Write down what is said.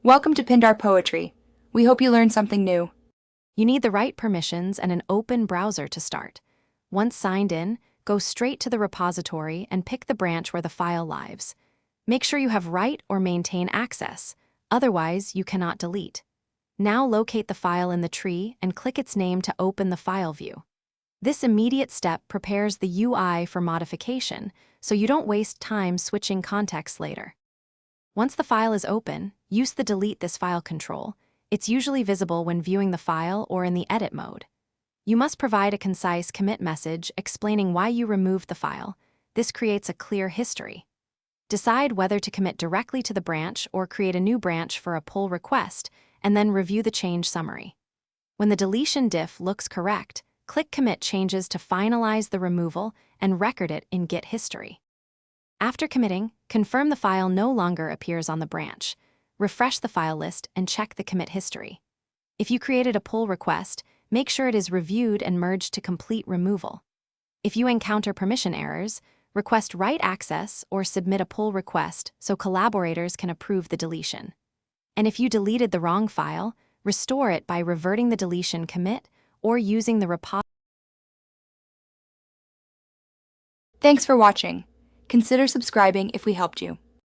Welcome to Pindar Poetry. We hope you learned something new. You need the right permissions and an open browser to start. Once signed in, go straight to the repository and pick the branch where the file lives. Make sure you have write or maintain access, otherwise you cannot delete. Now locate the file in the tree and click its name to open the file view. This immediate step prepares the UI for modification, so you don't waste time switching contexts later. Once the file is open, use the Delete This File control. It's usually visible when viewing the file or in the edit mode. You must provide a concise commit message explaining why you removed the file. This creates a clear history. Decide whether to commit directly to the branch or create a new branch for a pull request, and then review the change summary. When the deletion diff looks correct, click Commit Changes to finalize the removal and record it in Git history. After committing, confirm the file no longer appears on the branch. Refresh the file list and check the commit history. If you created a pull request, make sure it is reviewed and merged to complete removal. If you encounter permission errors, request write access or submit a pull request so collaborators can approve the deletion. And if you deleted the wrong file, restore it by reverting the deletion commit or using the repository. Thanks for watching. Consider subscribing if we helped you.